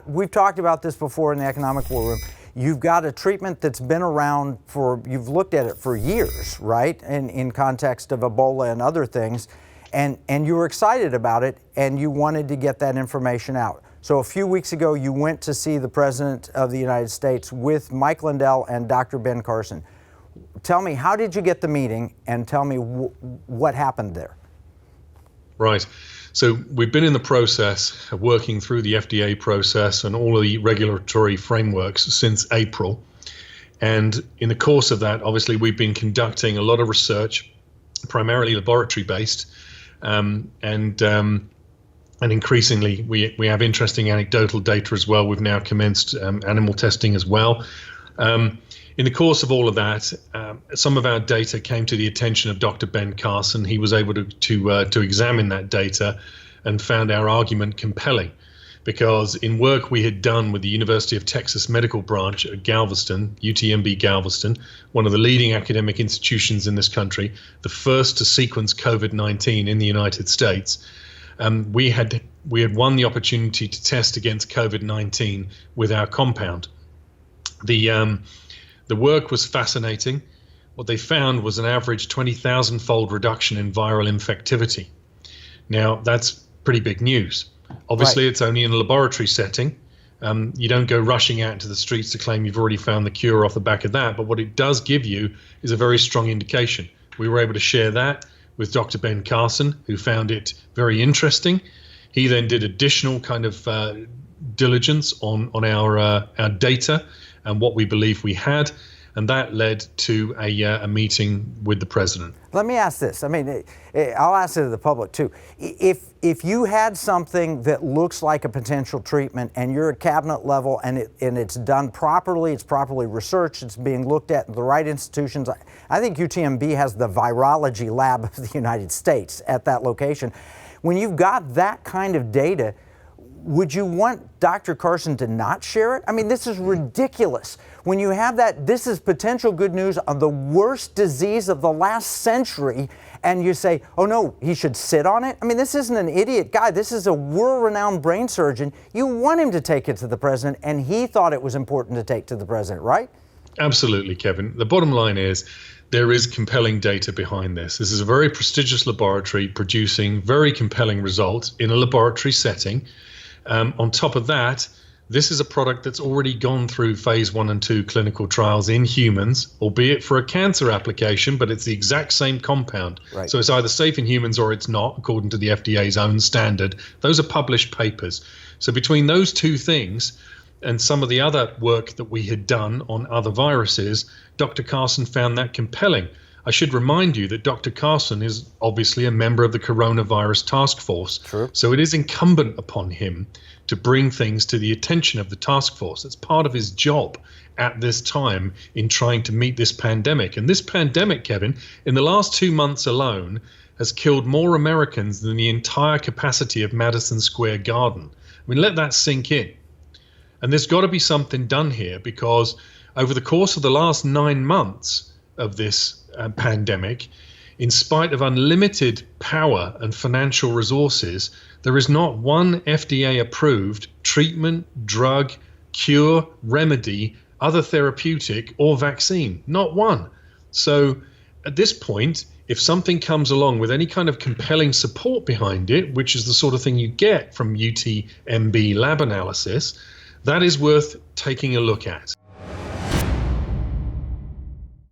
We've talked about this before in the economic war room. You've got a treatment that's been around you've looked at it for years, right? In context of Ebola and other things. And you were excited about it and you wanted to get that information out. So a few weeks ago, you went to see the President of the United States with Mike Lindell and Dr. Ben Carson. Tell me, how did you get the meeting, and tell me what happened there? Right. So we've been in the process of working through the FDA process and all of the regulatory frameworks since April. And in the course of that, obviously, we've been conducting a lot of research, primarily laboratory-based, and increasingly we have interesting anecdotal data as well. We've now commenced animal testing as well. In the course of all of that, some of our data came to the attention of Dr. Ben Carson. He was able to examine that data and found our argument compelling, because in work we had done with the University of Texas Medical Branch at Galveston, UTMB Galveston, one of the leading academic institutions in this country, the first to sequence COVID-19 in the United States, we had won the opportunity to test against COVID-19 with our compound. The work was fascinating. What they found was an average 20,000-fold reduction in viral infectivity. Now, that's pretty big news. Obviously, right. It's only in a laboratory setting. You don't go rushing out into the streets to claim you've already found the cure off the back of that. But what it does give you is a very strong indication. We were able to share that with Dr. Ben Carson, who found it very interesting. He then did additional kind of diligence on our data and what we believe we had, and that led to a meeting with the president. Let me ask this. I mean, I'll ask it to the public too. If you had something that looks like a potential treatment and you're at cabinet level and it's done properly, it's properly researched, it's being looked at in the right institutions. I think UTMB has the virology lab of the United States at that location. When you've got that kind of data, would you want Dr. Carson to not share it? I mean, this is ridiculous. When you have that, this is potential good news on the worst disease of the last century, and you say, oh no, he should sit on it? I mean, this isn't an idiot guy. This is a world-renowned brain surgeon. You want him to take it to the president, and he thought it was important to take to the president, right? Absolutely, Kevin. The bottom line is, there is compelling data behind this. This is a very prestigious laboratory producing very compelling results in a laboratory setting. On top of that, this is a product that's already gone through phase 1 and 2 clinical trials in humans, albeit for a cancer application, but it's the exact same compound. Right. So it's either safe in humans or it's not, according to the FDA's own standard. Those are published papers. So between those two things and some of the other work that we had done on other viruses, Dr. Carson found that compelling. I should remind you that Dr. Carson is obviously a member of the coronavirus task force. True. So it is incumbent upon him to bring things to the attention of the task force. It's part of his job at this time in trying to meet this pandemic. And this pandemic, Kevin, in the last 2 months alone, has killed more Americans than the entire capacity of Madison Square Garden. I mean, let that sink in. And there's got to be something done here, because over the course of the last 9 months of this pandemic, in spite of unlimited power and financial resources, there is not one FDA-approved treatment, drug, cure, remedy, other therapeutic, or vaccine. Not one. So at this point, if something comes along with any kind of compelling support behind it, which is the sort of thing you get from UTMB lab analysis, that is worth taking a look at.